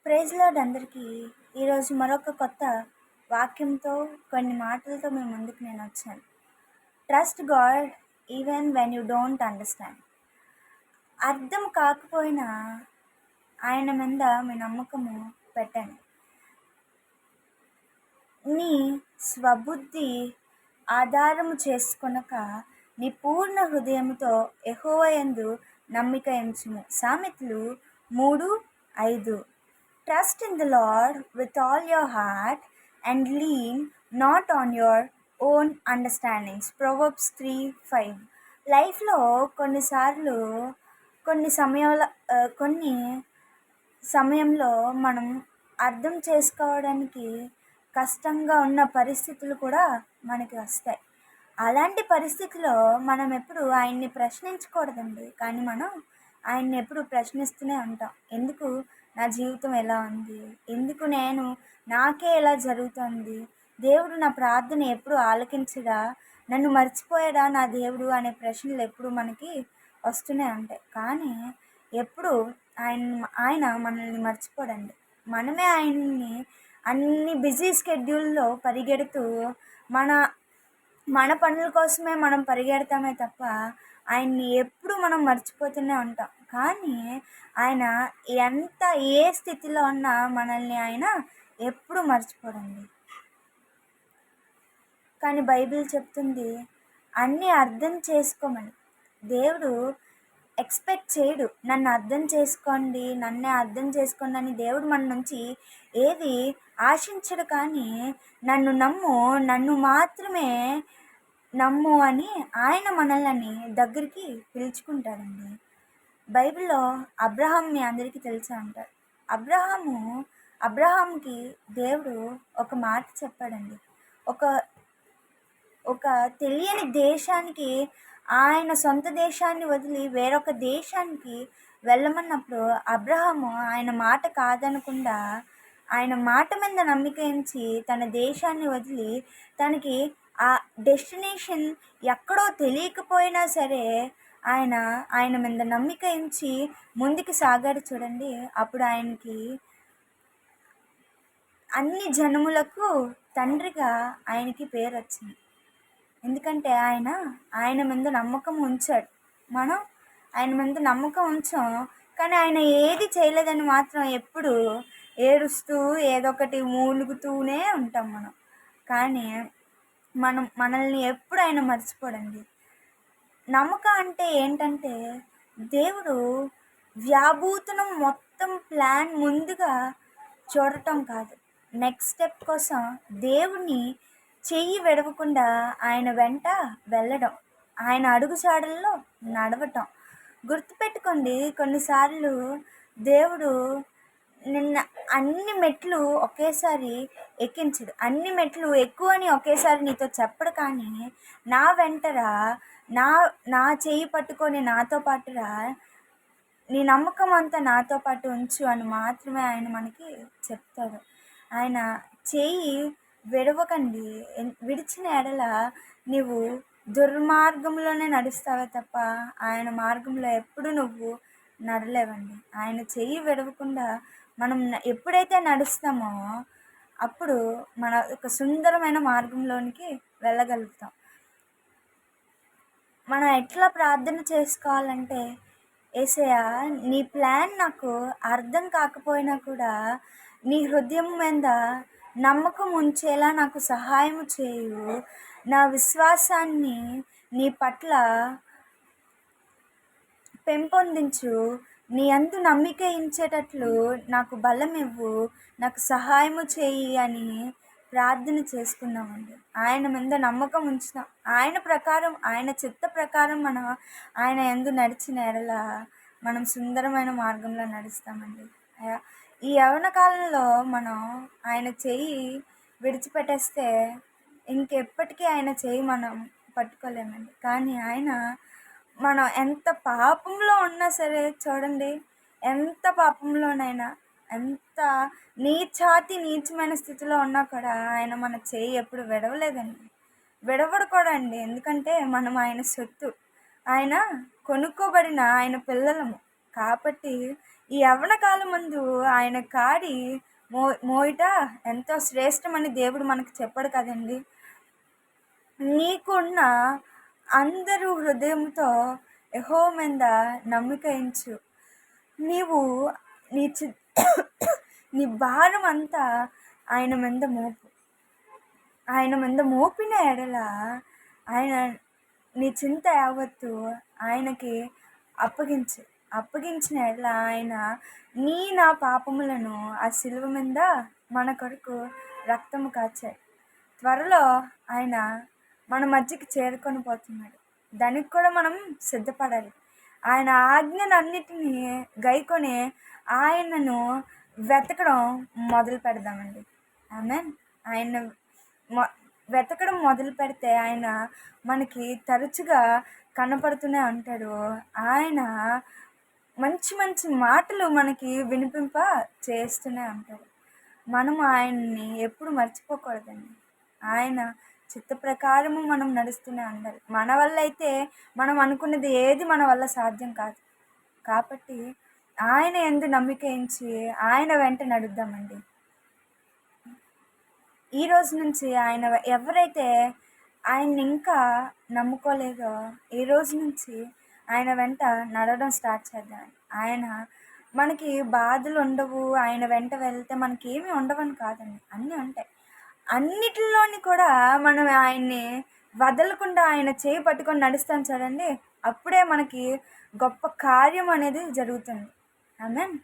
Praise lord అందరికీ. ఈరోజు మరొక కొత్త వాక్యంతో కొన్ని మాటలతో మీ ముందుకు నేను వచ్చాను. Trust God even when you don't understand. అర్థం కాకపోయినా ఆయన మీద మీ నమ్మకము పెట్టండి. నీ స్వబుద్ధి ఆధారము చేసుకొనక నీ పూర్ణ హృదయముతో యెహోవా యందు నమ్మిక ఉంచుము. సామెతలు 3:5. Trust in the Lord with all your heart and lean not on your own understandings. Proverbs 3:5. లైఫ్లో కొన్నిసార్లు కొన్ని సమయంలో మనం అర్థం చేసుకోవడానికి కష్టంగా ఉన్న పరిస్థితులు కూడా మనకి వస్తాయి. అలాంటి పరిస్థితిలో మనం ఎప్పుడు ఆయన్ని ప్రశ్నించకూడదండి, కానీ మనం ఆయన్ని ఎప్పుడు ప్రశ్నిస్తూనే ఉంటాం. ఎందుకు నా జీవితం ఎలా ఉంది, ఎందుకు నాకే ఎలా జరుగుతుంది, దేవుడు నా ప్రార్థన ఎప్పుడు ఆలకించడా, నన్ను మర్చిపోయాడా నా దేవుడు అనే ప్రశ్నలు ఎప్పుడు మనకి వస్తూనే ఉంటాయి. కానీ ఎప్పుడు ఆయన మనల్ని మర్చిపోడండి. మనమే ఆయన్ని అన్ని బిజీ స్కెడ్యూల్లో పరిగెడుతూ మన పనుల కోసమే మనం పరిగెడతామే తప్ప ఆయన్ని ఎప్పుడు మనం మర్చిపోతూనే ఉంటాం. కానీ ఆయన ఏ స్థితిలో ఉన్నా మనల్ని ఆయన ఎప్పుడు మర్చిపోడండి. కానీ బైబిల్ చెప్తుంది అన్నీ అర్థం చేసుకోమని. దేవుడు ఎక్స్పెక్ట్ చేయడు నన్నే అర్థం చేసుకోండి అని దేవుడు మన నుంచి ఏది ఆశించడు. కానీ నన్ను మాత్రమే నమ్ము అని ఆయన మనల్ని దగ్గరికి పిలుచుకుంటాడండి. బైబిల్లో అబ్రహాం మీ అందరికీ తెలిసే ఉంటాడు. అబ్రహాంకి దేవుడు ఒక మాట చెప్పాడండి. ఒక తెలియని దేశానికి, ఆయన సొంత దేశాన్ని వదిలి వేరొక దేశానికి వెళ్ళమన్నప్పుడు అబ్రహాము ఆయన మాట కాదనకుండా ఆయన మాట మీద నమ్మిక ఉంచి తన దేశాన్ని వదిలి తనకి ఆ డెస్టినేషన్ ఎక్కడో తెలియకపోయినా సరే ఆయన మీద నమ్మిక ఉంచి ముందుకు సాగాడు చూడండి. అప్పుడు ఆయనకి అన్ని జనములకు తండ్రిగా ఆయనకి పేరు వచ్చింది. ఎందుకంటే ఆయన మీద నమ్మకం ఉంచాడు. మనం ఆయన మీద నమ్మకం ఉంచాం, కానీ ఆయన ఏది చేయలేదని మాత్రం ఎప్పుడు ఏడుస్తూ ఏదొకటి మూలుగుతూనే ఉంటాం మనం. కానీ మనల్ని ఎప్పుడు ఆయన మర్చిపోడండి. నమ్మకం అంటే ఏంటంటే దేవుడు వ్యాభూతనం మొత్తం ప్లాన్ ముందుగా చూడటం కాదు, నెక్స్ట్ స్టెప్ కోసం దేవుని చెయ్యి విడవకుండా ఆయన వెంట వెళ్ళడం, ఆయన అడుగుజాడల్లో నడవటం. గుర్తుపెట్టుకోండి, కొన్నిసార్లు దేవుడు అన్ని మెట్లు ఒకేసారి ఎక్కించడు. అన్ని మెట్లు ఎక్కువ అని ఒకేసారి నీతో చెప్పడు. కానీ నా వెంటరా, నా చెయ్యి పట్టుకొని నాతో పాటురా, నీ నమ్మకం అంతా నాతో పాటు ఉంచు అని మాత్రమే ఆయన మనకి చెప్తాడు. ఆయన చెయ్యి విడవకండి. విడిచిన ఎడల నీవు దుర్మార్గంలోనే నడుస్తావే తప్ప ఆయన మార్గంలో ఎప్పుడు నువ్వు నడలేవండి. ఆయన చెయ్యి విడవకుండా మనం ఎప్పుడైతే నడుస్తామో అప్పుడు మన ఒక సుందరమైన మార్గంలోనికి వెళ్ళగలుగుతాం. మనం ఎట్లా ప్రార్థన చేసుకోవాలంటే, యేసయ్యా నీ ప్లాన్ నాకు అర్థం కాకపోయినా కూడా నీ హృదయం మీద నమ్మకం ఉంచేలా నాకు సహాయం చేయు, నా విశ్వాసాన్ని నీ పట్ల పెంపొందించు, నీ యందు నమ్మిక ఉంచేటట్లు నాకు బలం ఇవ్వు, నాకు సహాయము చేయి అని ప్రార్థన చేసుకుందామండి. ఆయన మీద నమ్మకం ఉంచుదాం. ఆయన ప్రకారం, ఆయన చిత్త ప్రకారం ఆయన యందు నడిచిన ఎడల మనం సుందరమైన మార్గంలో నడుస్తామండి. ఈ యవ్వన కాలంలో మనం ఆయన చెయ్యి విడిచిపెట్టేస్తే ఇంకెప్పటికీ ఆయన చెయ్యి మనం పట్టుకోలేమండి. కానీ మనం ఎంత పాపంలో ఉన్నా సరే చూడండి, ఎంత పాపంలోనైనా, ఎంత నీచమైన స్థితిలో ఉన్నా కూడా ఆయన మన చెయ్యి ఎప్పుడు విడవలేదండి, విడవడు కూడా అండి. ఎందుకంటే మనం ఆయన సొత్తు, ఆయన కొనుక్కోబడిన ఆయన పిల్లలము. కాబట్టి ఈ యవ్వన కాలం ముందు ఆయన కాడి మోయుట ఎంతో శ్రేష్టమని దేవుడు మనకు చెప్పాడు కదండి. నీకున్న అందరూ హృదయంతో యెహోవా మీద నమ్మిక ఉంచు. నీవు నీ భారం అంతా ఆయన మీద మోపు. ఆయన మీద మోపిన ఎడల ఆయన నీ చింత యావత్తు ఆయనకి అప్పగించిన ఎడల ఆయన నా పాపములను ఆ శిలువ మీద మన కొరకు రక్తము కాచాడు. త్వరలో ఆయన మన మధ్యకి చేరుకొని పోతున్నాడు. దానికి కూడా మనం సిద్ధపడాలి. ఆయన ఆజ్ఞలన్నిటినీ గైకొని ఆయనను వెతకడం మొదలు పెడదామండి. ఆమేన్. ఆయన వెతకడం మొదలు పెడితే ఆయన మనకి తరచుగా కనపడుతూనే ఉంటాడు. ఆయన మంచి మంచి మాటలు మనకి వినిపింప చేస్తూనే ఉంటాడు. మనము ఆయన్ని ఎప్పుడు మర్చిపోకూడదండి. ఆయన చిత్త ప్రకారము మనం నడుస్తూనే ఉండాలి. మన వల్ల అయితే మనం అనుకున్నది ఏది మన వల్ల సాధ్యం కాదు. కాబట్టి ఆయన యందు నమ్మిక ఉంచి ఆయన వెంట నడుద్దామండి. ఈ రోజు నుంచి ఆయన ఎవరైతే ఆయన్ని ఇంకా నమ్ముకోలేదో ఈ రోజు నుంచి ఆయన వెంట నడవడం స్టార్ట్ చేద్దాం. ఆయన మనకి బాధలు ఉండవు. ఆయన వెంట వెళ్తే మనకి ఏమీ ఉండవని కాదండి, అన్నీ ఉంటాయి. అన్నిటిలోని కూడా మనం ఆయన్ని వదలకుండా ఆయన చేయి పట్టుకొని నడుస్తాం చూడండి, అప్పుడే మనకి గొప్ప కార్యం అనేది జరుగుతుంది. ఆమేన్.